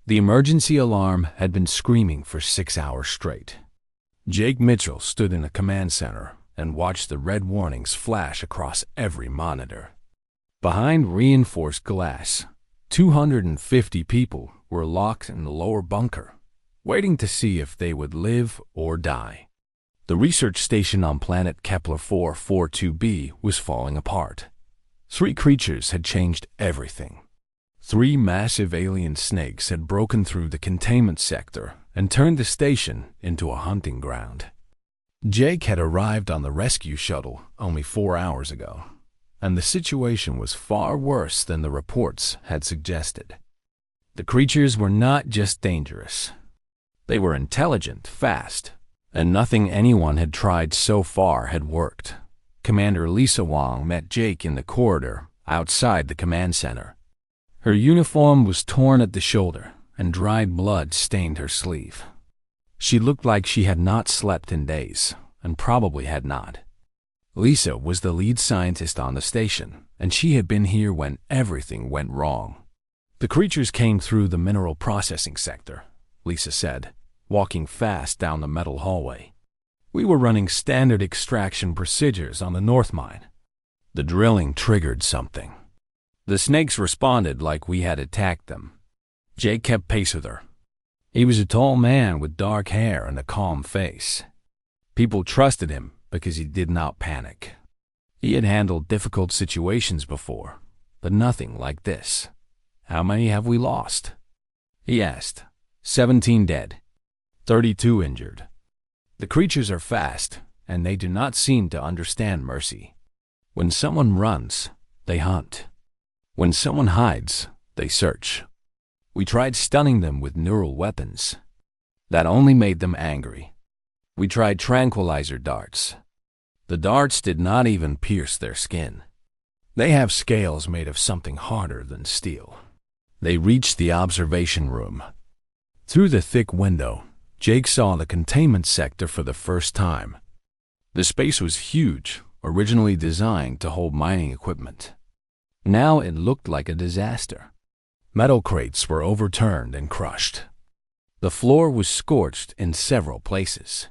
The emergency alarm had been screaming for 6 hours straight. Jake Mitchell stood in a command center and watched the red warnings flash across every monitor. Behind reinforced glass, 250 people were locked in the lower bunker, waiting to see if they would live or die. The research station on planet Kepler 442b was falling apart. 3 creatures had changed everything. 3 massive alien snakes had broken through the containment sector and turned the station into a hunting ground. Jake had arrived on the rescue shuttle only 4 hours ago, and the situation was far worse than the reports had suggested. The creatures were not just dangerous. They were intelligent, fast, and nothing anyone had tried so far had worked. Commander Lisa Wong met Jake in the corridor outside the command center. Her uniform was torn at the shoulder, and dried blood stained her sleeve. She looked like she had not slept in days, and probably had not. Lisa was the lead scientist on the station, and she had been here when everything went wrong. The creatures came through the mineral processing sector, Lisa said, walking fast down the metal hallway. We were running standard extraction procedures on the North Mine. The drilling triggered something. The snakes responded like we had attacked them. Jake kept pace with her. He was a tall man with dark hair and a calm face. People trusted him because he did not panic. He had handled difficult situations before, but nothing like this. How many have we lost? He asked. 17 dead. 32 injured. The creatures are fast, and they do not seem to understand mercy. When someone runs, they hunt. When someone hides, they search. We tried stunning them with neural weapons. That only made them angry. We tried tranquilizer darts. The darts did not even pierce their skin. They have scales made of something harder than steel. They reached the observation room. Through the thick window, Jake saw the containment sector for the first time. The space was huge, originally designed to hold mining equipment. Now it looked like a disaster. Metal crates were overturned and crushed. The floor was scorched in several places.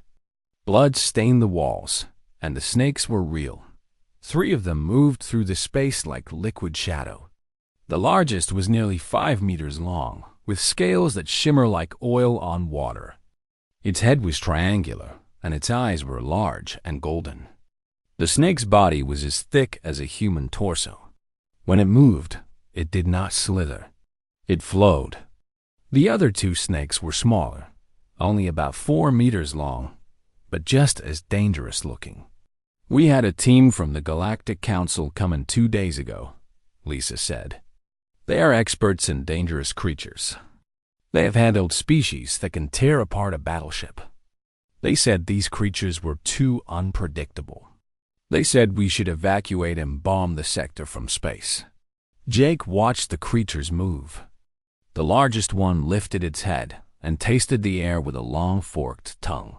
Blood stained the walls, and the snakes were real. 3 of them moved through the space like liquid shadow. The largest was nearly 5 meters long, with scales that shimmer like oil on water. Its head was triangular, and its eyes were large and golden. The snake's body was as thick as a human torso. When it moved, it did not slither. It flowed. The other 2 snakes were smaller, only about 4 meters long, but just as dangerous looking. We had a team from the Galactic Council come in 2 days ago, Lisa said. They are experts in dangerous creatures. They have handled species that can tear apart a battleship. They said these creatures were too unpredictable. They said we should evacuate and bomb the sector from space. Jake watched the creatures move. The largest one lifted its head and tasted the air with a long forked tongue.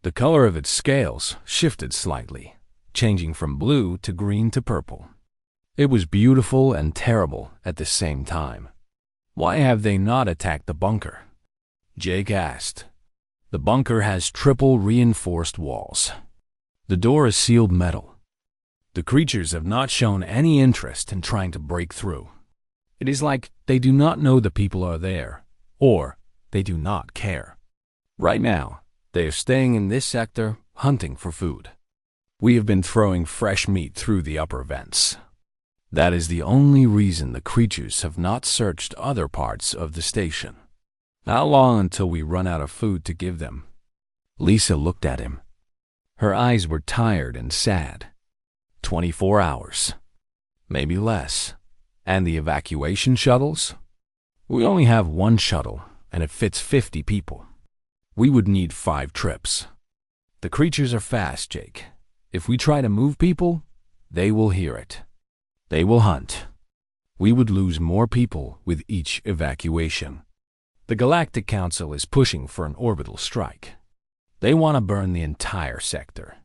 The color of its scales shifted slightly, changing from blue to green to purple. It was beautiful and terrible at the same time. Why have they not attacked the bunker? Jake asked. The bunker has triple reinforced walls. The door is sealed metal. The creatures have not shown any interest in trying to break through. It is like they do not know the people are there, or they do not care. Right now, they are staying in this sector, hunting for food. We have been throwing fresh meat through the upper vents. That is the only reason the creatures have not searched other parts of the station. How long until we run out of food to give them? Lisa looked at him. Her eyes were tired and sad. 24 hours. Maybe less. And the evacuation shuttles? We only have 1 shuttle, and it fits 50 people. We would need 5 trips. The creatures are fast, Jake. If we try to move people, they will hear it. They will hunt. We would lose more people with each evacuation. The Galactic Council is pushing for an orbital strike. They want to burn the entire sector.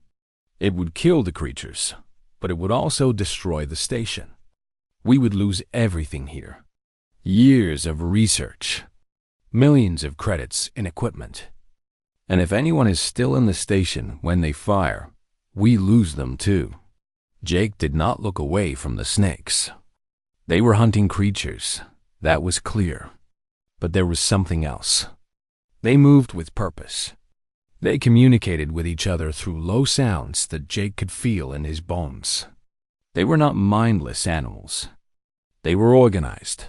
It would kill the creatures, but it would also destroy the station. We would lose everything here. Years of research. millions of credits in equipment. And if anyone is still in the station when they fire, we lose them too. Jake did not look away from the snakes. They were hunting creatures, that was clear. But there was something else. They moved with purpose. They communicated with each other through low sounds that Jake could feel in his bones. They were not mindless animals. They were organized.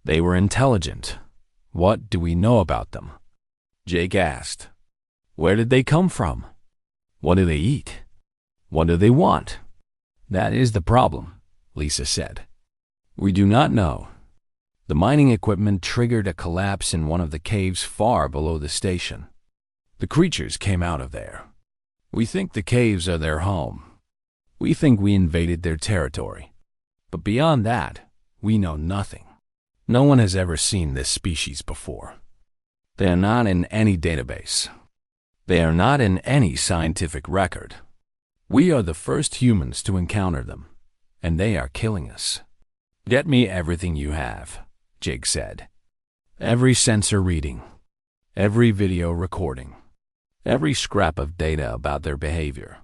They were intelligent. What do we know about them? Jake asked. Where did they come from? What do they eat? What do they want? That is the problem, Lisa said. We do not know. The mining equipment triggered a collapse in one of the caves far below the station. The creatures came out of there. We think the caves are their home. We think we invaded their territory. But beyond that, we know nothing. No one has ever seen this species before. They are not in any database. They are not in any scientific record. We are the first humans to encounter them, and they are killing us. Get me everything you have, Jake said. Every sensor reading, every video recording, every scrap of data about their behavior.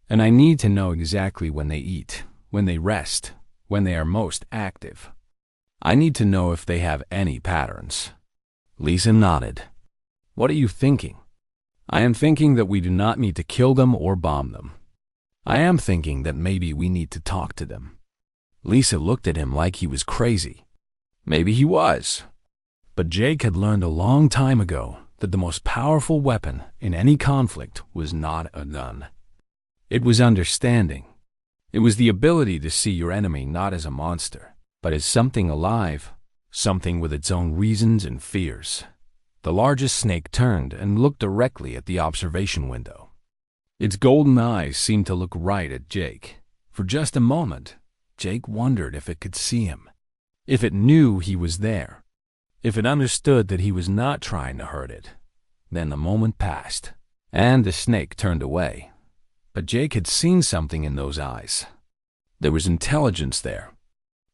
And I need to know exactly when they eat, when they rest, when they are most active. I need to know if they have any patterns. Lisa nodded. What are you thinking? I am thinking that we do not need to kill them or bomb them. I am thinking that maybe we need to talk to them. Lisa looked at him like he was crazy. Maybe he was. But Jake had learned a long time ago that the most powerful weapon in any conflict was not a gun. It was understanding. It was the ability to see your enemy not as a monster, but as something alive, something with its own reasons and fears. The largest snake turned and looked directly at the observation window. Its golden eyes seemed to look right at Jake. For just a moment, Jake wondered if it could see him, if it knew he was there, if it understood that he was not trying to hurt it. Then the moment passed, and the snake turned away. But Jake had seen something in those eyes. There was intelligence there.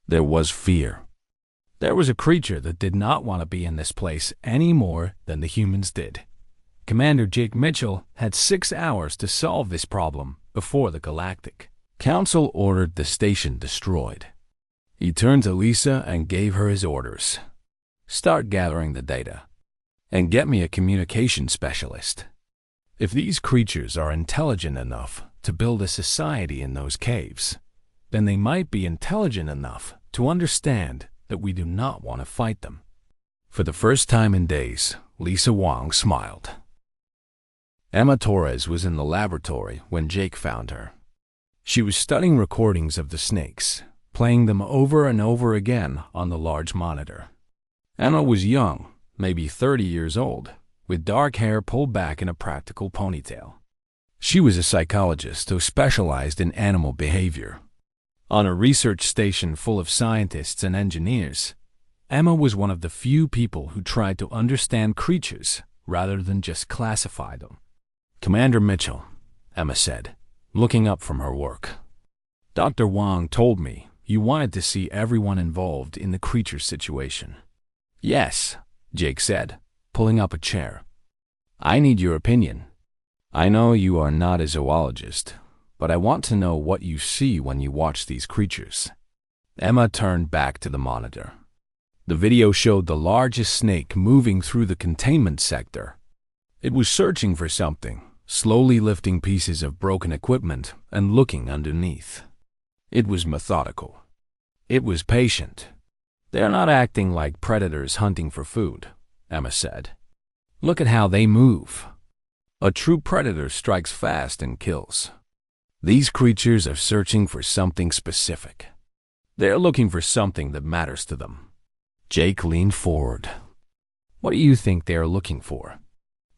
There was fear. There was a creature that did not want to be in this place any more than the humans did. Commander Jake Mitchell had 6 hours to solve this problem before the Galactic Council ordered the station destroyed. He turned to Lisa and gave her his orders. Start gathering the data, and get me a communication specialist. If these creatures are intelligent enough to build a society in those caves, then they might be intelligent enough to understand that we do not want to fight them. For the first time in days, Lisa Wong smiled. Emma Torres was in the laboratory when Jake found her. She was studying recordings of the snakes, playing them over and over again on the large monitor. Emma was young, maybe 30 years old, with dark hair pulled back in a practical ponytail. She was a psychologist who specialized in animal behavior. On a research station full of scientists and engineers, Emma was one of the few people who tried to understand creatures rather than just classify them. Commander Mitchell, Emma said, looking up from her work. Dr. Wong told me you wanted to see everyone involved in the creature situation. Yes, Jake said, pulling up a chair. I need your opinion. I know you are not a zoologist, but I want to know what you see when you watch these creatures. Emma turned back to the monitor. The video showed the largest snake moving through the containment sector. It was searching for something, slowly lifting pieces of broken equipment and looking underneath. It was methodical. It was patient. They're not acting like predators hunting for food, Emma said. Look at how they move. A true predator strikes fast and kills. These creatures are searching for something specific. They're looking for something that matters to them. Jake leaned forward. What do you think they are looking for?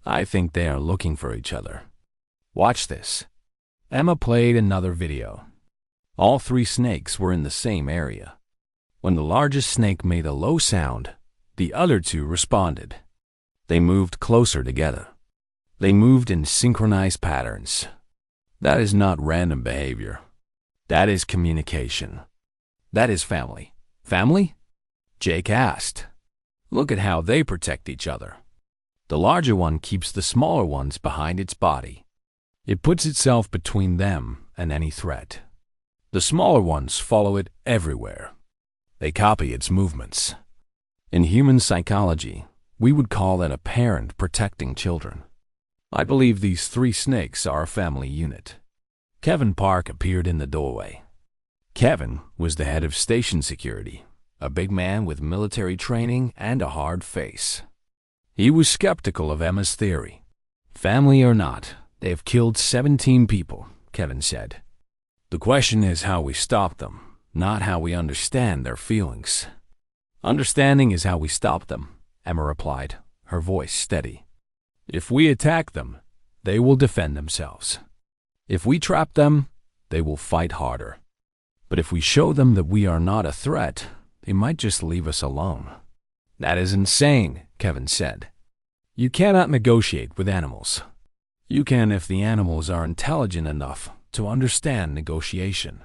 I think they are looking for each other. Watch this. Emma played another video. All 3 snakes were in the same area. When the largest snake made a low sound, the other 2 responded. They moved closer together. They moved in synchronized patterns. That is not random behavior. That is communication. That is family. Family? Jake asked. Look at how they protect each other. The larger one keeps the smaller ones behind its body. It puts itself between them and any threat. The smaller ones follow it everywhere. They copy its movements. In human psychology, we would call that a parent protecting children. I believe these three snakes are a family unit. Kevin Park appeared in the doorway. Kevin was the head of station security, a big man with military training and a hard face. He was skeptical of Emma's theory. Family or not, they have killed 17 people, Kevin said. The question is how we stop them, not how we understand their feelings. Understanding is how we stop them, Emma replied, her voice steady. If we attack them, they will defend themselves. If we trap them, they will fight harder. But if we show them that we are not a threat, they might just leave us alone. That is insane, Kevin said. You cannot negotiate with animals. You can if the animals are intelligent enough to understand negotiation,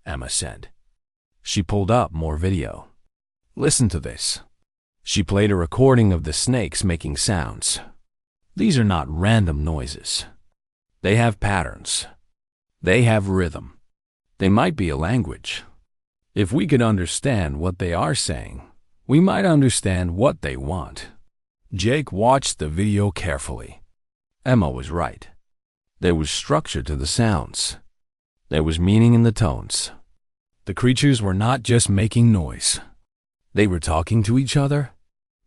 Emma said. She pulled up more video. Listen to this. She played a recording of the snakes making sounds. These are not random noises. They have patterns. They have rhythm. They might be a language. If we could understand what they are saying, we might understand what they want. Jake watched the video carefully. Emma was right. There was structure to the sounds. There was meaning in the tones. The creatures were not just making noise. They were talking to each other.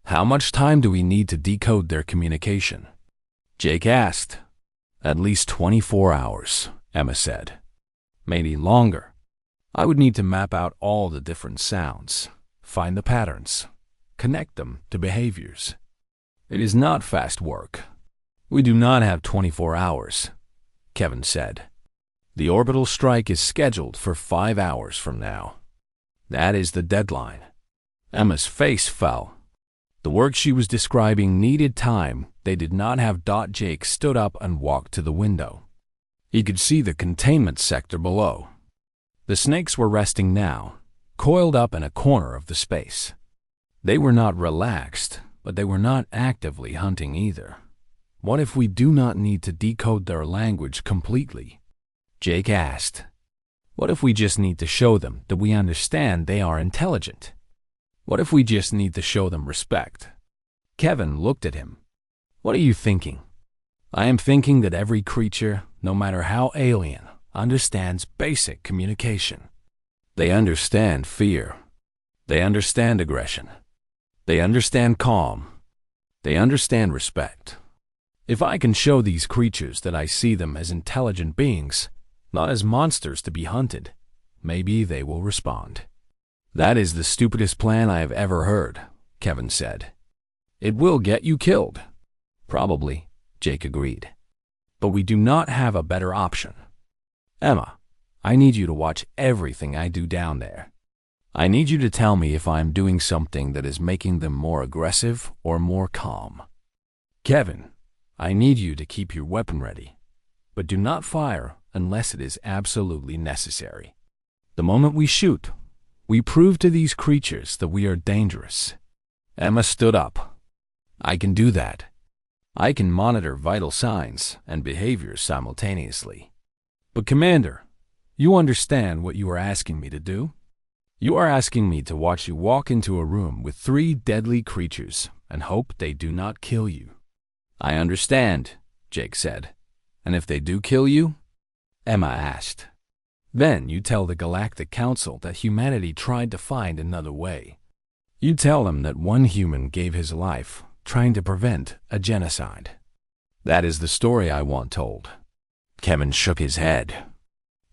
How much time do we need to decode their communication? Jake asked. At least 24 hours, Emma said. Maybe longer. I would need to map out all the different sounds, find the patterns, connect them to behaviors. It is not fast work. We do not have 24 hours, Kevin said. The orbital strike is scheduled for 5 hours from now. That is the deadline. Emma's face fell. The work she was describing needed time. They did not have. Jake stood up and walked to the window. He could see the containment sector below. The snakes were resting now, coiled up in a corner of the space. They were not relaxed, but they were not actively hunting either. What if we do not need to decode their language completely? Jake asked. What if we just need to show them that we understand they are intelligent? What if we just need to show them respect? Kevin looked at him. What are you thinking? I am thinking that every creature, no matter how alien, understands basic communication. They understand fear. They understand aggression. They understand calm. They understand respect. If I can show these creatures that I see them as intelligent beings, not as monsters to be hunted, maybe they will respond. That is the stupidest plan I have ever heard, Kevin said. It will get you killed. Probably, Jake agreed. But we do not have a better option. Emma, I need you to watch everything I do down there. I need you to tell me if I am doing something that is making them more aggressive or more calm. Kevin, I need you to keep your weapon ready, but do not fire unless it is absolutely necessary. The moment we shoot, we prove to these creatures that we are dangerous. Emma stood up. I can do that. I can monitor vital signs and behaviors simultaneously. But Commander, you understand what you are asking me to do? You are asking me to watch you walk into a room with 3 deadly creatures and hope they do not kill you. I understand, Jake said. And if they do kill you? Emma asked. Then you tell the Galactic Council that humanity tried to find another way. You tell them that one human gave his life trying to prevent a genocide. That is the story I want told. Kevin shook his head.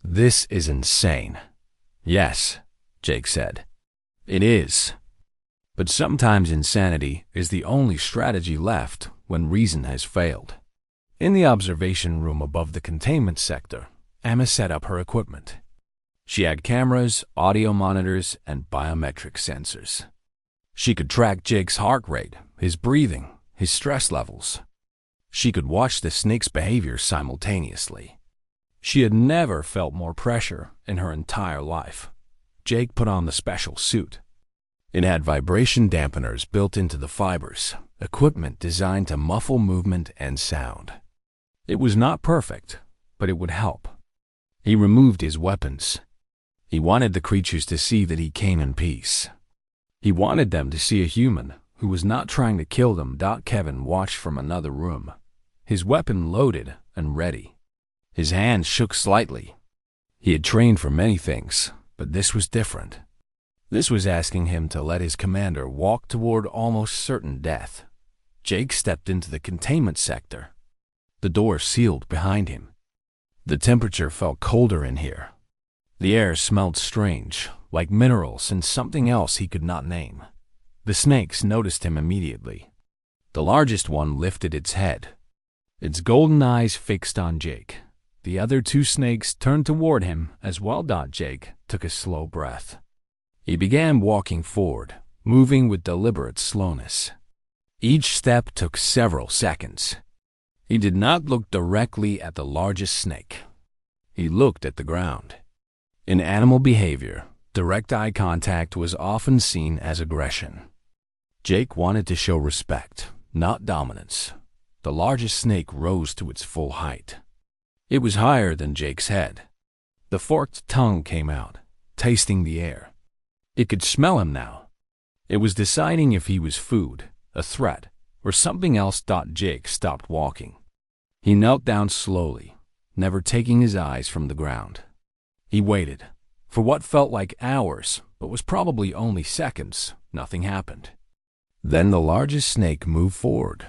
This is insane. Yes, Jake said. It is. But sometimes insanity is the only strategy left when reason has failed. In the observation room above the containment sector, Emma set up her equipment. She had cameras, audio monitors, and biometric sensors. She could track Jake's heart rate, his breathing, his stress levels. She could watch the snake's behavior simultaneously. She had never felt more pressure in her entire life. Jake put on the special suit. It had vibration dampeners built into the fibers, equipment designed to muffle movement and sound. It was not perfect, but it would help. He removed his weapons. He wanted the creatures to see that he came in peace. He wanted them to see a human who was not trying to kill them. Kevin watched from another room, his weapon loaded and ready. His hands shook slightly. He had trained for many things, but this was different. This was asking him to let his commander walk toward almost certain death. Jake stepped into the containment sector. The door sealed behind him. The temperature felt colder in here. The air smelled strange, like minerals and something else he could not name. The snakes noticed him immediately. The largest one lifted its head, its golden eyes fixed on Jake. The other two snakes turned toward him as well. Jake took a slow breath. He began walking forward, moving with deliberate slowness. Each step took several seconds. He did not look directly at the largest snake. He looked at the ground. In animal behavior, direct eye contact was often seen as aggression. Jake wanted to show respect, not dominance. The largest snake rose to its full height. It was higher than Jake's head. The forked tongue came out, tasting the air. It could smell him now. It was deciding if he was food, a threat, or something else. Jake stopped walking. He knelt down slowly, never taking his eyes from the ground. He waited. For what felt like hours, but was probably only seconds, nothing happened. Then the largest snake moved forward.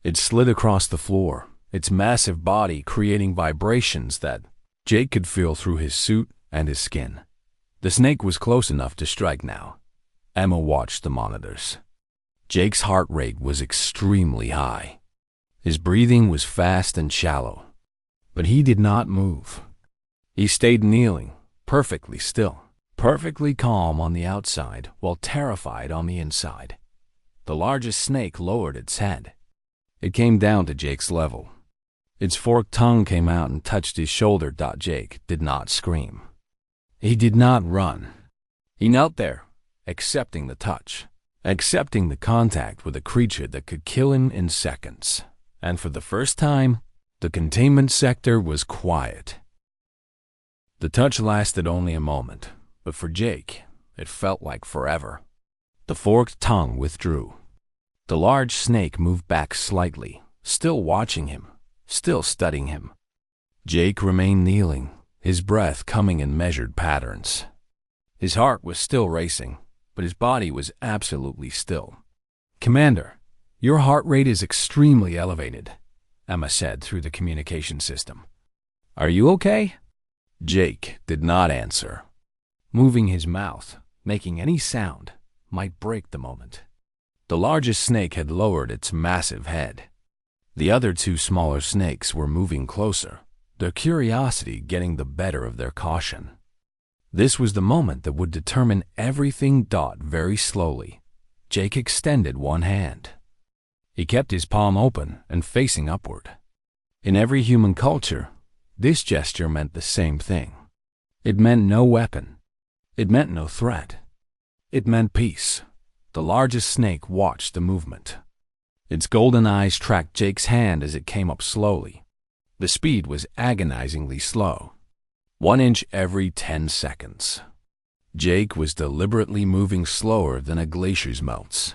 It slid across the floor, its massive body creating vibrations that Jake could feel through his suit and his skin. The snake was close enough to strike now. Emma watched the monitors. Jake's heart rate was extremely high. His breathing was fast and shallow. But he did not move. He stayed kneeling, perfectly still, perfectly calm on the outside while terrified on the inside. The largest snake lowered its head. It came down to Jake's level. Its forked tongue came out and touched his shoulder. Jake did not scream. He did not run. He knelt there, accepting the touch, accepting the contact with a creature that could kill him in seconds. And for the first time, the containment sector was quiet. The touch lasted only a moment, but for Jake, it felt like forever. The forked tongue withdrew. The large snake moved back slightly, still watching him, still studying him. Jake remained kneeling, his breath coming in measured patterns. His heart was still racing, but his body was absolutely still. "Commander, your heart rate is extremely elevated," Emma said through the communication system. "Are you okay?" Jake did not answer. Moving his mouth, making any sound, might break the moment. The largest snake had lowered its massive head. The other two smaller snakes were moving closer, their curiosity getting the better of their caution. This was the moment that would determine everything. Very slowly, Jake extended one hand. He kept his palm open and facing upward. In every human culture, this gesture meant the same thing. It meant no weapon. It meant no threat. It meant peace. The largest snake watched the movement. Its golden eyes tracked Jake's hand as it came up slowly. The speed was agonizingly slow. 1 inch every 10 seconds. Jake was deliberately moving slower than a glacier's melts.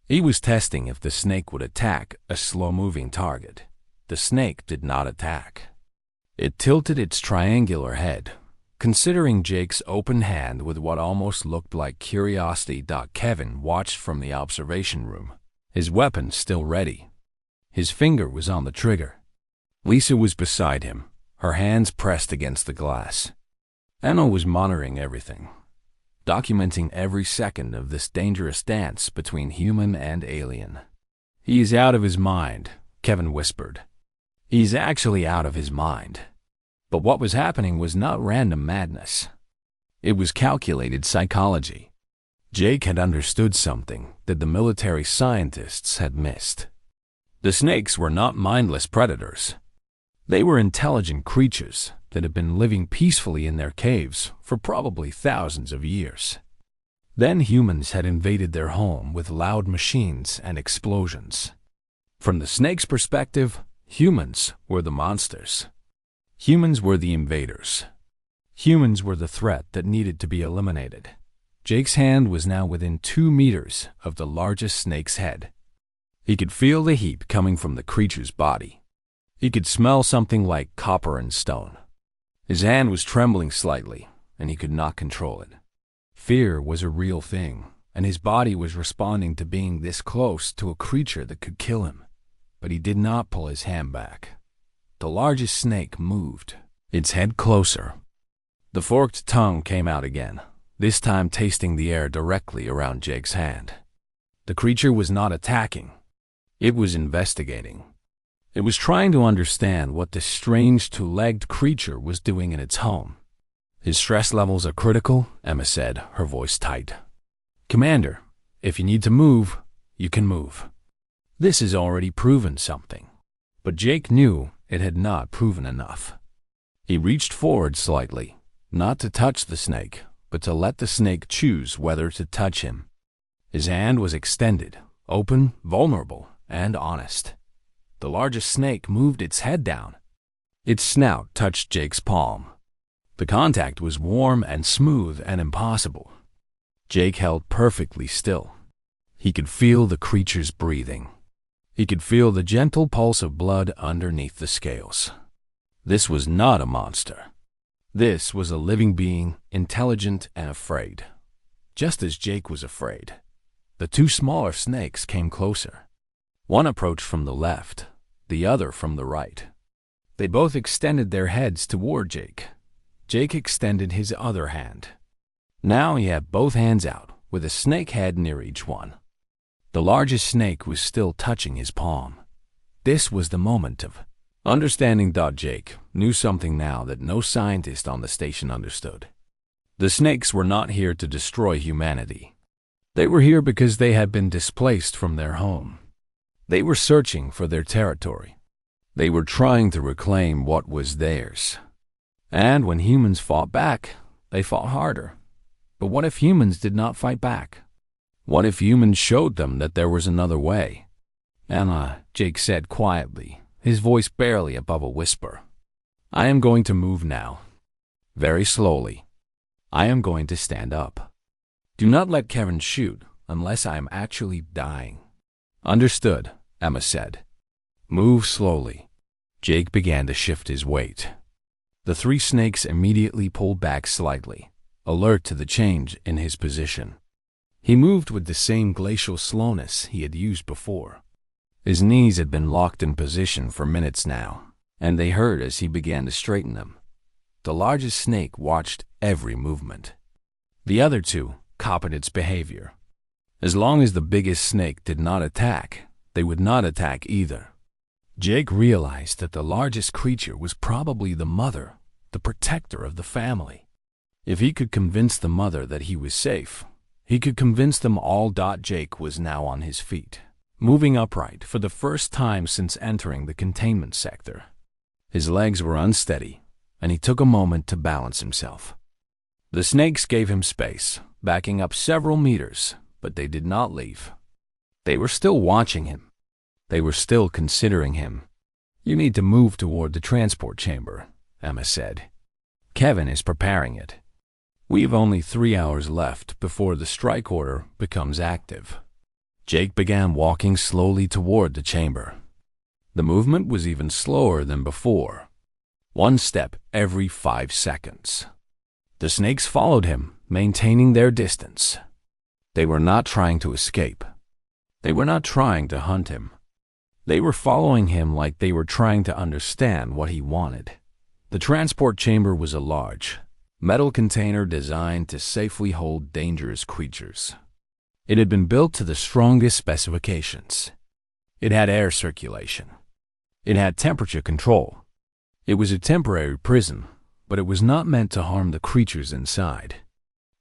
He was testing if the snake would attack a slow-moving target. The snake did not attack. It tilted its triangular head, considering Jake's open hand with what almost looked like curiosity. Kevin watched from the observation room, his weapon still ready. His finger was on the trigger. Lisa was beside him, her hands pressed against the glass. Anna was monitoring everything, documenting every second of this dangerous dance between human and alien. "He is out of his mind," Kevin whispered. "He's actually out of his mind." But what was happening was not random madness. It was calculated psychology. Jake had understood something that the military scientists had missed. The snakes were not mindless predators. They were intelligent creatures that had been living peacefully in their caves for probably thousands of years. Then humans had invaded their home with loud machines and explosions. From the snake's perspective, humans were the monsters. Humans were the invaders. Humans were the threat that needed to be eliminated. Jake's hand was now within 2 meters of the largest snake's head. He could feel the heat coming from the creature's body. He could smell something like copper and stone. His hand was trembling slightly, and he could not control it. Fear was a real thing, and his body was responding to being this close to a creature that could kill him. But he did not pull his hand back. The largest snake moved, its head closer. The forked tongue came out again, this time tasting the air directly around Jake's hand. The creature was not attacking. It was investigating. It was trying to understand what this strange two-legged creature was doing in its home. His stress levels are critical, Emma said, her voice tight. Commander, if you need to move, you can move. This has already proven something. But Jake knew it had not proven enough. He reached forward slightly, not to touch the snake, but to let the snake choose whether to touch him. His hand was extended, open, vulnerable, and honest. The largest snake moved its head down. Its snout touched Jake's palm. The contact was warm and smooth and impossible. Jake held perfectly still. He could feel the creature's breathing. He could feel the gentle pulse of blood underneath the scales. This was not a monster. This was a living being, intelligent and afraid. Just as Jake was afraid, the 2 smaller snakes came closer. One approached from the left, the other from the right. They both extended their heads toward Jake. Jake extended his other hand. Now he had both hands out, with a snake head near each one. The largest snake was still touching his palm. This was the moment of understanding. Jake knew something now that no scientist on the station understood. The snakes were not here to destroy humanity. They were here because they had been displaced from their home. They were searching for their territory. They were trying to reclaim what was theirs. And when humans fought back, they fought harder. But what if humans did not fight back? What if humans showed them that there was another way? Emma, Jake said quietly, his voice barely above a whisper. I am going to move now. Very slowly. I am going to stand up. Do not let Kevin shoot unless I am actually dying. Understood, Emma said. Move slowly. Jake began to shift his weight. The 3 snakes immediately pulled back slightly, alert to the change in his position. He moved with the same glacial slowness he had used before. His knees had been locked in position for minutes now, and they hurt as he began to straighten them. The largest snake watched every movement. The other 2 copied its behavior. As long as the biggest snake did not attack, they would not attack either. Jake realized that the largest creature was probably the mother, the protector of the family. If he could convince the mother that he was safe, he could convince them all. Jake was now on his feet, moving upright for the first time since entering the containment sector. His legs were unsteady, and he took a moment to balance himself. The snakes gave him space, backing up several meters, but they did not leave. They were still watching him. They were still considering him. You need to move toward the transport chamber, Emma said. Kevin is preparing it. We have only 3 hours left before the strike order becomes active. Jake began walking slowly toward the chamber. The movement was even slower than before. 1 step every 5 seconds. The snakes followed him, maintaining their distance. They were not trying to escape. They were not trying to hunt him. They were following him like they were trying to understand what he wanted. The transport chamber was a large, metal container designed to safely hold dangerous creatures. It had been built to the strongest specifications. It had air circulation. It had temperature control. It was a temporary prison, but it was not meant to harm the creatures inside.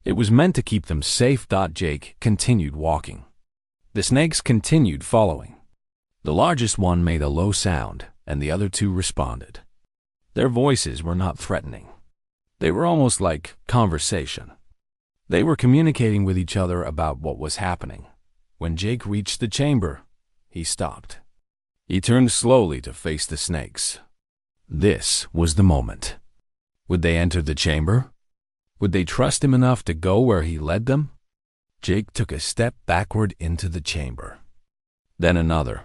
It was meant to keep them safe. Jake continued walking. The snakes continued following. The largest one made a low sound, and the other 2 responded. Their voices were not threatening. They were almost like conversation. They were communicating with each other about what was happening. When Jake reached the chamber, he stopped. He turned slowly to face the snakes. This was the moment. Would they enter the chamber? Would they trust him enough to go where he led them? Jake took a step backward into the chamber. Then another.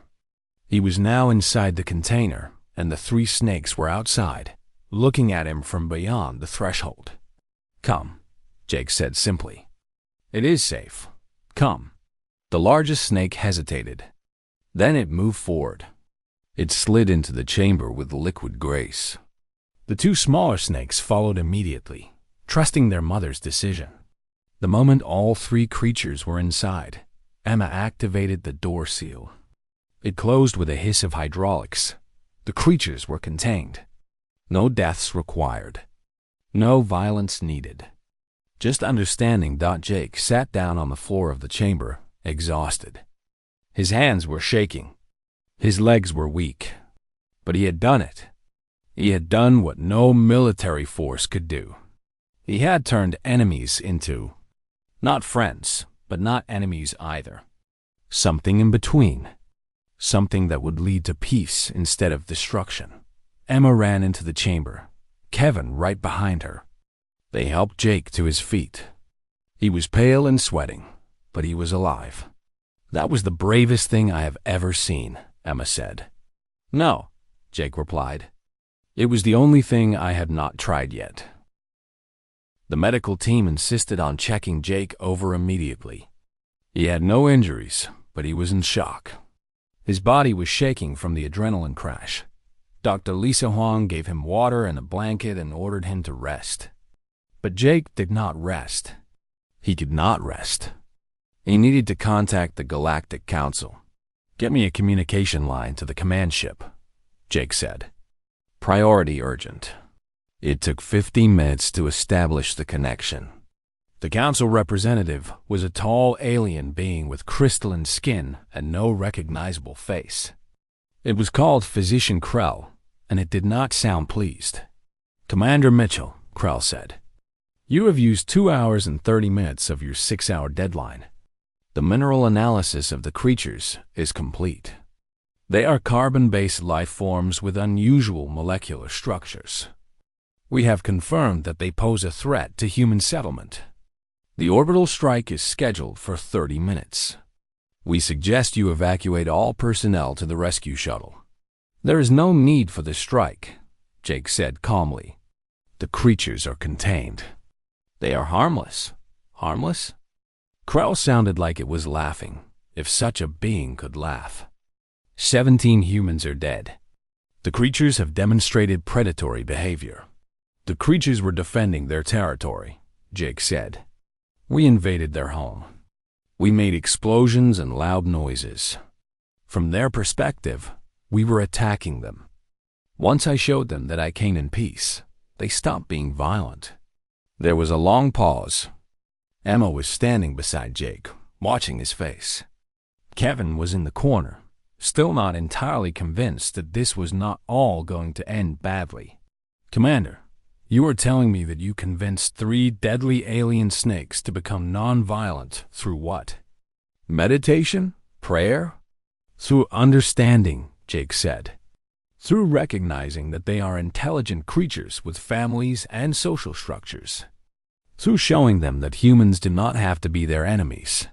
He was now inside the container, and the 3 snakes were outside, looking at him from beyond the threshold. "Come," Jake said simply. "It is safe. Come." The largest snake hesitated. Then it moved forward. It slid into the chamber with liquid grace. The 2 smaller snakes followed immediately, trusting their mother's decision. The moment all 3 creatures were inside, Emma activated the door seal. It closed with a hiss of hydraulics. The creatures were contained. No deaths required. No violence needed. Just understanding. Jake sat down on the floor of the chamber, exhausted. His hands were shaking. His legs were weak. But he had done it. He had done what no military force could do. He had turned enemies into, not friends, but not enemies either. Something in between. Something that would lead to peace instead of destruction. Emma ran into the chamber, Kevin right behind her. They helped Jake to his feet. He was pale and sweating, but he was alive. "That was the bravest thing I have ever seen," Emma said. "No," Jake replied. "It was the only thing I had not tried yet." The medical team insisted on checking Jake over immediately. He had no injuries, but he was in shock. His body was shaking from the adrenaline crash. Dr. Lisa Huang gave him water and a blanket and ordered him to rest. But Jake did not rest. He could not rest. He needed to contact the Galactic Council. "Get me a communication line to the command ship," Jake said. "Priority urgent." It took 15 minutes to establish the connection. The council representative was a tall alien being with crystalline skin and no recognizable face. It was called Physician Krell, and it did not sound pleased. "Commander Mitchell," Krell said, "you have used 2 hours and 30 minutes of your 6-hour deadline. The mineral analysis of the creatures is complete. They are carbon-based life forms with unusual molecular structures. We have confirmed that they pose a threat to human settlement. The orbital strike is scheduled for 30 minutes. We suggest you evacuate all personnel to the rescue shuttle." "There is no need for the strike," Jake said calmly. "The creatures are contained. They are harmless." "Harmless?" Krell sounded like it was laughing, if such a being could laugh. 17 humans are dead. The creatures have demonstrated predatory behavior. The creatures were defending their territory, Jake said. We invaded their home. We made explosions and loud noises. From their perspective, we were attacking them. Once I showed them that I came in peace, they stopped being violent. There was a long pause. Emma was standing beside Jake, watching his face. Kevin was in the corner, still not entirely convinced that this was not all going to end badly. "Commander, you are telling me that you convinced 3 deadly alien snakes to become non-violent through what? Meditation? Prayer?" "Through understanding," Jake said. "Through recognizing that they are intelligent creatures with families and social structures. Through showing them that humans do not have to be their enemies."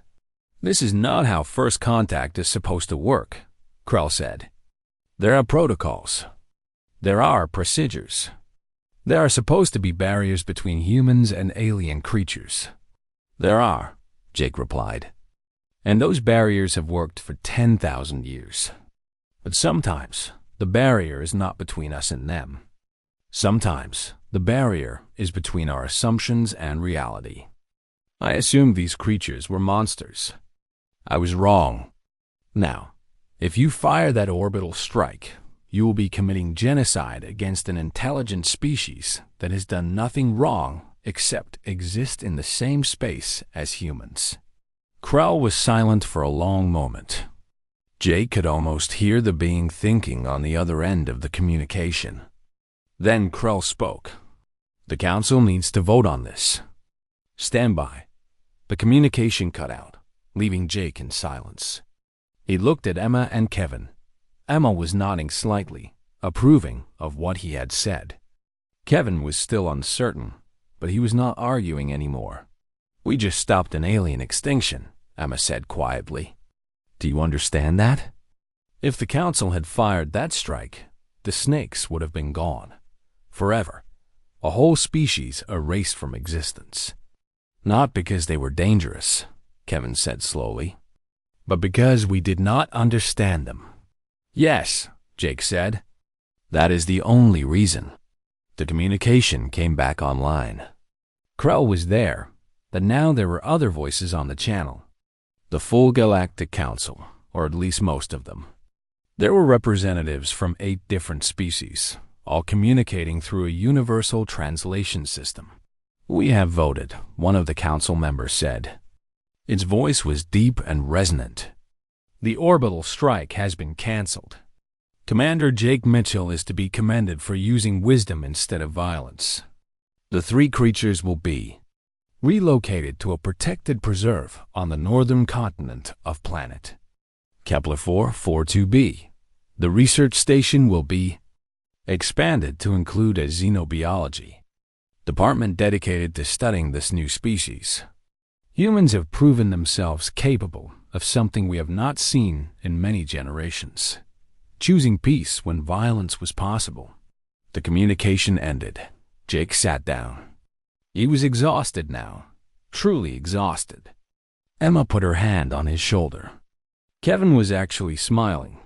"This is not how first contact is supposed to work," Krell said. "There are protocols. There are procedures. There are supposed to be barriers between humans and alien creatures." "There are," Jake replied. "And those barriers have worked for 10,000 years. But sometimes the barrier is not between us and them. Sometimes the barrier is between our assumptions and reality. I assumed these creatures were monsters. I was wrong. Now, if you fire that orbital strike, you will be committing genocide against an intelligent species that has done nothing wrong except exist in the same space as humans." Krell was silent for a long moment. Jake could almost hear the being thinking on the other end of the communication. Then Krell spoke. "The council needs to vote on this. Stand by," The communication cut out, leaving Jake in silence. He looked at Emma and Kevin. Emma was nodding slightly, approving of what he had said. Kevin was still uncertain, but he was not arguing anymore. "We just stopped an alien extinction," Emma said quietly. "Do you understand that?" If the council had fired that strike, the snakes would have been gone. Forever. A whole species erased from existence. "Not because they were dangerous," Kevin said slowly, "but because we did not understand them." "Yes," Jake said. "That is the only reason." The communication came back online. Krell was there, but now there were other voices on the channel. The full Galactic Council, or at least most of them. There were representatives from 8 different species, all communicating through a universal translation system. "We have voted," one of the council members said. Its voice was deep and resonant. "The orbital strike has been cancelled. Commander Jake Mitchell is to be commended for using wisdom instead of violence. The 3 creatures will be relocated to a protected preserve on the northern continent of planet Kepler 442b. The research station will be expanded to include a xenobiology department dedicated to studying this new species. Humans have proven themselves capable of something we have not seen in many generations, choosing peace when violence was possible." The communication ended. Jake sat down. He was exhausted now, truly exhausted. Emma put her hand on his shoulder. Kevin was actually smiling,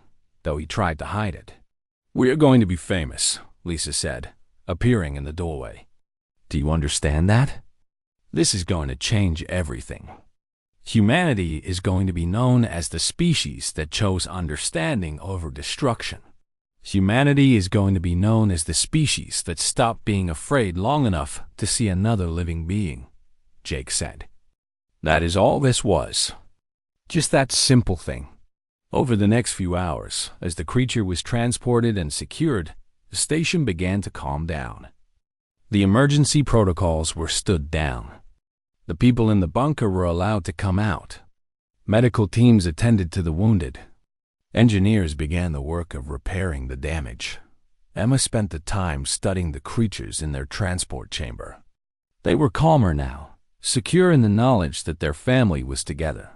though he tried to hide it. "We are going to be famous," Lisa said, appearing in the doorway. "Do you understand that? This is going to change everything. Humanity is going to be known as the species that chose understanding over destruction. Humanity is going to be known as the species that stopped being afraid long enough to see another living being," Jake said. That is all this was. Just that simple thing. Over the next few hours, as the creature was transported and secured, the station began to calm down. The emergency protocols were stood down. The people in the bunker were allowed to come out. Medical teams attended to the wounded. Engineers began the work of repairing the damage. Emma spent the time studying the creatures in their transport chamber. They were calmer now, secure in the knowledge that their family was together.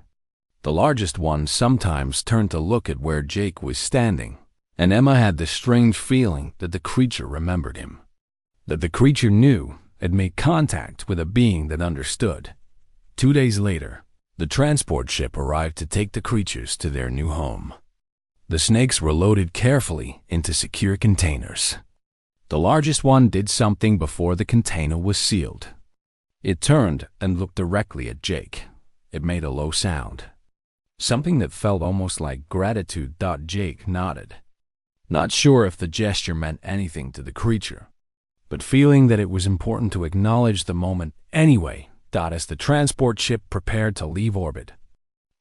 The largest one sometimes turned to look at where Jake was standing, and Emma had the strange feeling that the creature remembered him. That the creature knew had made contact with a being that understood. 2 days later, the transport ship arrived to take the creatures to their new home. The snakes were loaded carefully into secure containers. The largest one did something before the container was sealed. It turned and looked directly at Jake. It made a low sound. Something that felt almost like gratitude. Jake nodded. Not sure if the gesture meant anything to the creature, but feeling that it was important to acknowledge the moment anyway. As the transport ship prepared to leave orbit,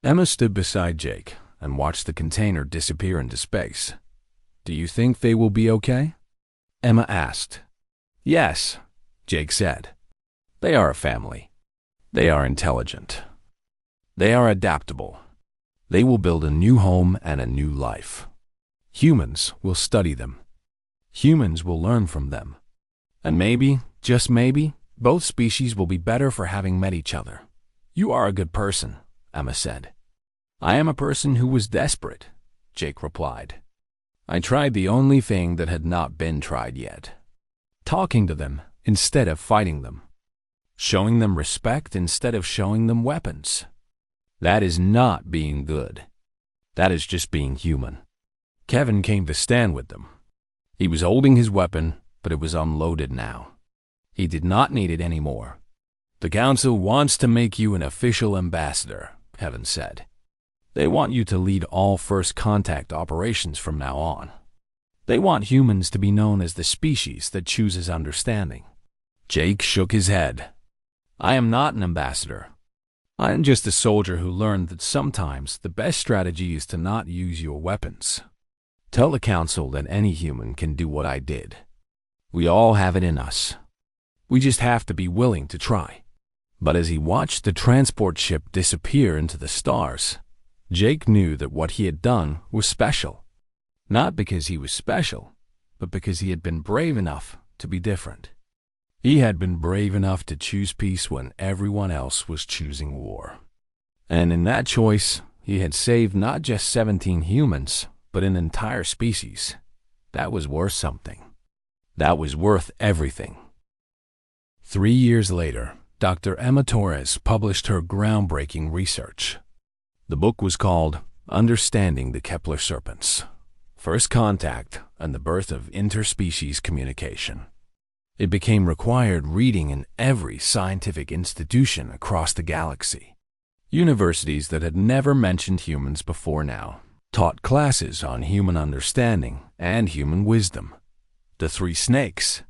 Emma stood beside Jake and watched the container disappear into space. "Do you think they will be okay?" Emma asked. "Yes," Jake said. "They are a family. They are intelligent. They are adaptable. They will build a new home and a new life. Humans will study them. Humans will learn from them. And maybe, just maybe, both species will be better for having met each other." "You are a good person," Emma said. "I am a person who was desperate," Jake replied. "I tried the only thing that had not been tried yet. Talking to them instead of fighting them. Showing them respect instead of showing them weapons. That is not being good. That is just being human." Kevin came to stand with them. He was holding his weapon, but it was unloaded now. He did not need it anymore. "The Council wants to make you an official ambassador," Kevin said. "They want you to lead all first contact operations from now on. They want humans to be known as the species that chooses understanding." Jake shook his head. "I am not an ambassador. I am just a soldier who learned that sometimes the best strategy is to not use your weapons. Tell the Council that any human can do what I did. We all have it in us. We just have to be willing to try." But as he watched the transport ship disappear into the stars, Jake knew that what he had done was special. Not because he was special, but because he had been brave enough to be different. He had been brave enough to choose peace when everyone else was choosing war. And in that choice, he had saved not just 17 humans, but an entire species. That was worth something. That was worth everything. 3 years later, Dr. Emma Torres published her groundbreaking research. The book was called Understanding the Kepler Serpents: First Contact and the Birth of Interspecies Communication. It became required reading in every scientific institution across the galaxy. Universities that had never mentioned humans before now taught classes on human understanding and human wisdom. The three snakes,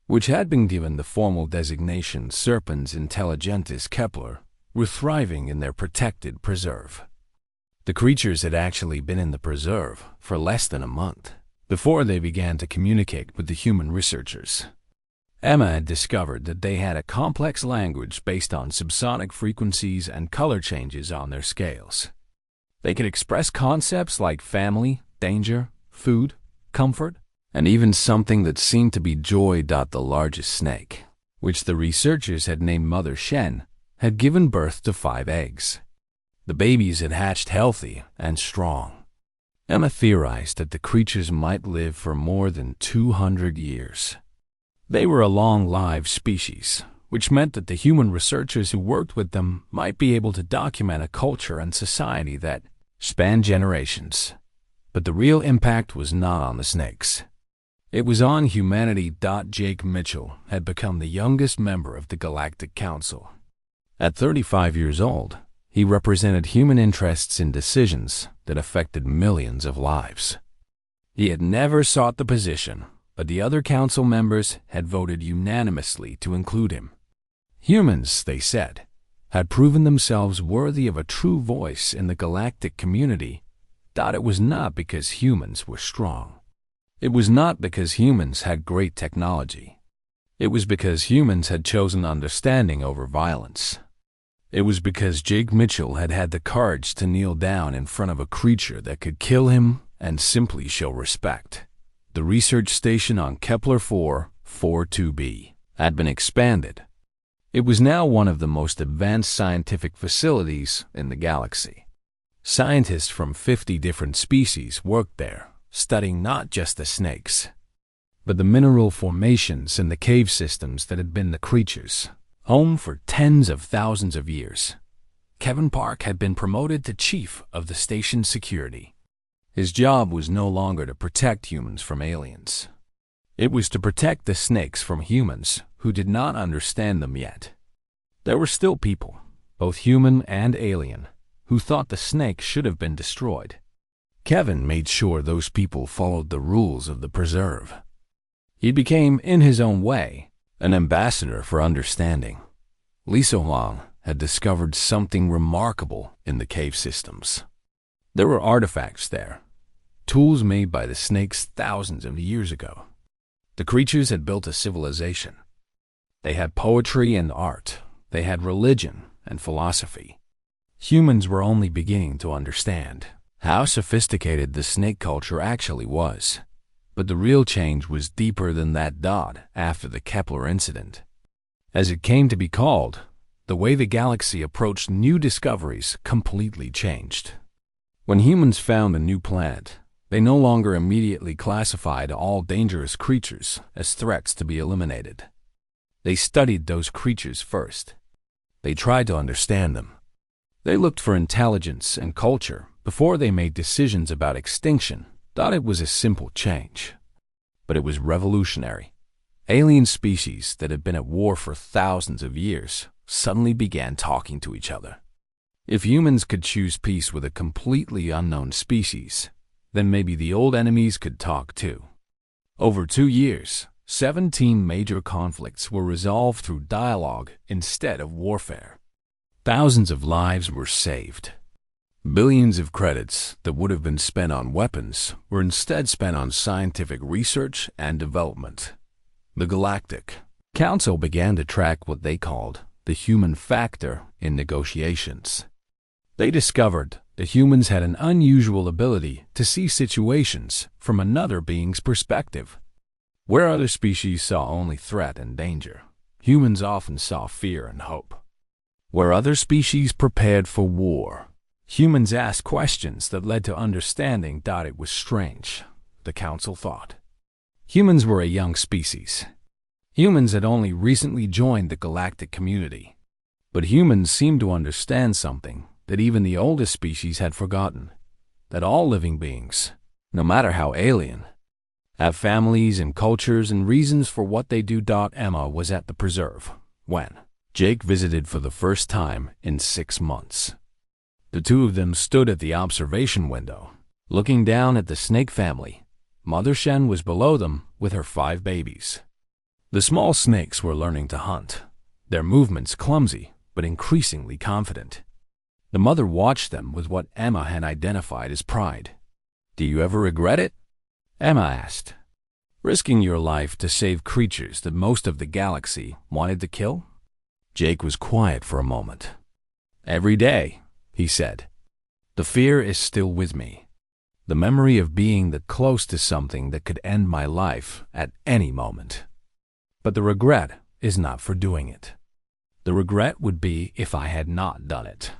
which had been given the formal designation Serpens Intelligentis Kepler, were thriving in their protected preserve. The creatures had actually been in the preserve for less than a month before they began to communicate with the human researchers. Emma had discovered that they had a complex language based on subsonic frequencies and color changes on their scales. They could express concepts like family, danger, food, comfort, and even something that seemed to be joy. The largest snake, which the researchers had named Mother Shen, had given birth to 5 eggs. The babies had hatched healthy and strong. Emma theorized that the creatures might live for more than 200 years. They were a long-lived species, which meant that the human researchers who worked with them might be able to document a culture and society that spanned generations. But the real impact was not on the snakes. It was on humanity. Jake Mitchell had become the youngest member of the Galactic Council. At 35 years old, he represented human interests in decisions that affected millions of lives. He had never sought the position, but the other council members had voted unanimously to include him. Humans, they said, had proven themselves worthy of a true voice in the galactic community. It was not because humans were strong. It was not because humans had great technology. It was because humans had chosen understanding over violence. It was because Jake Mitchell had had the courage to kneel down in front of a creature that could kill him and simply show respect. The research station on Kepler-4, 42b, had been expanded. It was now one of the most advanced scientific facilities in the galaxy. Scientists from 50 different species worked there, studying not just the snakes, but the mineral formations and the cave systems that had been the creatures' home for tens of thousands of years. Kevin Park had been promoted to chief of the station's security. His job was no longer to protect humans from aliens. It was to protect the snakes from humans who did not understand them yet. There were still people, both human and alien, who thought the snake should have been destroyed. Kevin made sure those people followed the rules of the preserve. He became, in his own way, an ambassador for understanding. Li Solong had discovered something remarkable in the cave systems. There were artifacts there, tools made by the snakes thousands of years ago. The creatures had built a civilization. They had poetry and art. They had religion and philosophy. Humans were only beginning to understand how sophisticated the snake culture actually was. But the real change was deeper than that. After the Kepler incident, as it came to be called, the way the galaxy approached new discoveries completely changed. When humans found a new planet, they no longer immediately classified all dangerous creatures as threats to be eliminated. They studied those creatures first. They tried to understand them. They looked for intelligence and culture before they made decisions about extinction. It was a simple change, but it was revolutionary. Alien species that had been at war for thousands of years suddenly began talking to each other. If humans could choose peace with a completely unknown species, then maybe the old enemies could talk too. Over 2 years, 17 major conflicts were resolved through dialogue instead of warfare. Thousands of lives were saved. Billions of credits that would have been spent on weapons were instead spent on scientific research and development. The Galactic Council began to track what they called the human factor in negotiations. They discovered that humans had an unusual ability to see situations from another being's perspective. Where other species saw only threat and danger, humans often saw fear and hope. Where other species prepared for war, humans asked questions that led to understanding. It was strange, the council thought. Humans were a young species. Humans had only recently joined the galactic community. But humans seemed to understand something that even the oldest species had forgotten, that all living beings, no matter how alien, have families and cultures and reasons for what they do. Emma was at the preserve when Jake visited for the first time in 6 months. The two of them stood at the observation window, looking down at the snake family. Mother Shen was below them with her 5 babies. The small snakes were learning to hunt, their movements clumsy but increasingly confident. The mother watched them with what Emma had identified as pride. "Do you ever regret it?" Emma asked. "Risking your life to save creatures that most of the galaxy wanted to kill?" Jake was quiet for a moment. "Every day," he said. "The fear is still with me. The memory of being that close to something that could end my life at any moment. But the regret is not for doing it. The regret would be if I had not done it.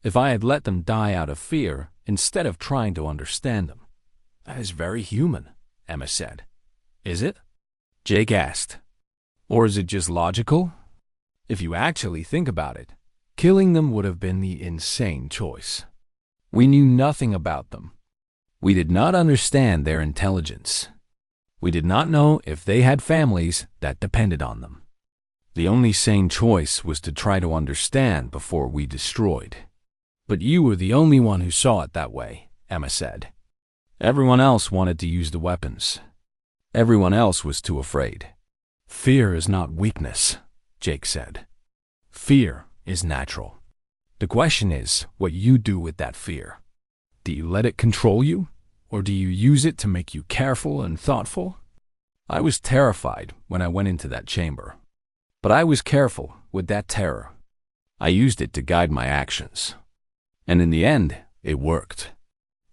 If I had let them die out of fear instead of trying to understand them." "That is very human," Emma said. "Is it?" Jake asked. "Or is it just logical? If you actually think about it, killing them would have been the insane choice. We knew nothing about them. We did not understand their intelligence. We did not know if they had families that depended on them. The only sane choice was to try to understand before we destroyed. But you were the only one who saw it that way," Emma said. "Everyone else wanted to use the weapons. Everyone else was too afraid." "Fear is not weakness," Jake said. "Fear is natural. The question is what you do with that fear. Do you let it control you, or do you use it to make you careful and thoughtful? I was terrified when I went into that chamber, but I was careful with that terror. I used it to guide my actions. And in the end, it worked."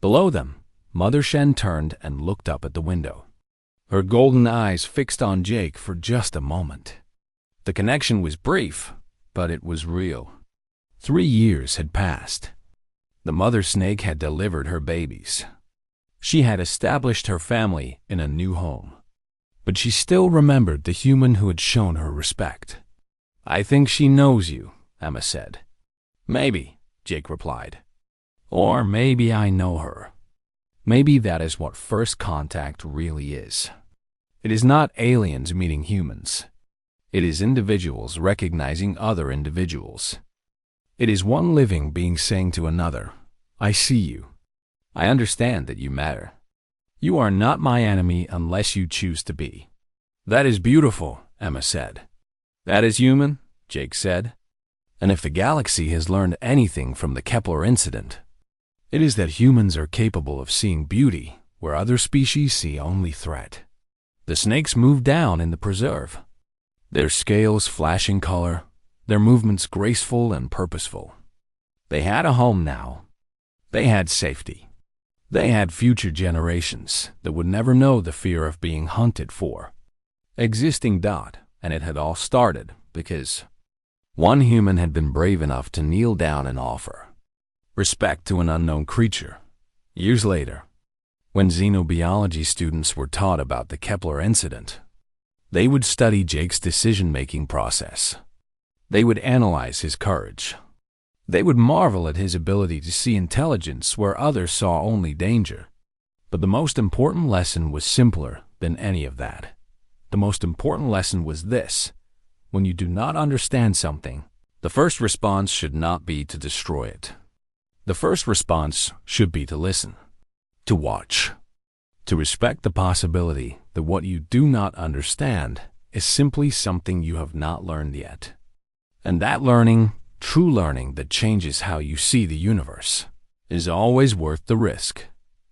Below them, Mother Shen turned and looked up at the window. Her golden eyes fixed on Jake for just a moment. The connection was brief, but it was real. 3 years had passed. The mother snake had delivered her babies. She had established her family in a new home. But she still remembered the human who had shown her respect. "I think she knows you," Emma said. "Maybe," Jake replied. "Or maybe I know her. Maybe that is what first contact really is. It is not aliens meeting humans. It is individuals recognizing other individuals. It is one living being saying to another, 'I see you. I understand that you matter. You are not my enemy unless you choose to be.'" "That is beautiful," Emma said. "That is human," Jake said. "And if the galaxy has learned anything from the Kepler incident, it is that humans are capable of seeing beauty where other species see only threat." The snakes moved down in the preserve, their scales flashing color, their movements graceful and purposeful. They had a home now. They had safety. They had future generations that would never know the fear of being hunted for. Existing. And it had all started because one human had been brave enough to kneel down and offer respect to an unknown creature. Years later, when xenobiology students were taught about the Kepler incident, they would study Jake's decision-making process. They would analyze his courage. They would marvel at his ability to see intelligence where others saw only danger. But the most important lesson was simpler than any of that. The most important lesson was this: when you do not understand something, the first response should not be to destroy it. The first response should be to listen, to watch, to respect the possibility that what you do not understand is simply something you have not learned yet. And that learning, true learning that changes how you see the universe, is always worth the risk.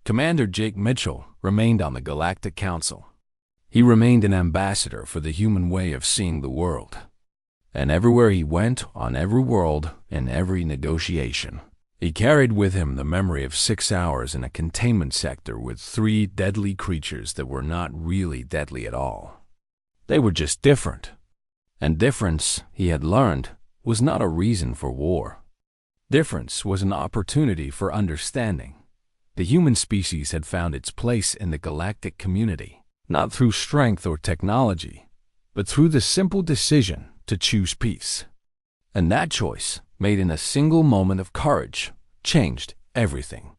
Commander Jake Mitchell remained on the Galactic Council. He remained an ambassador for the human way of seeing the world. And everywhere he went, on every world, in every negotiation, he carried with him the memory of 6 hours in a containment sector with 3 deadly creatures that were not really deadly at all. They were just different. And difference, he had learned, was not a reason for war. Difference was an opportunity for understanding. The human species had found its place in the galactic community, not through strength or technology, but through the simple decision to choose peace. And that choice, made in a single moment of courage, changed everything.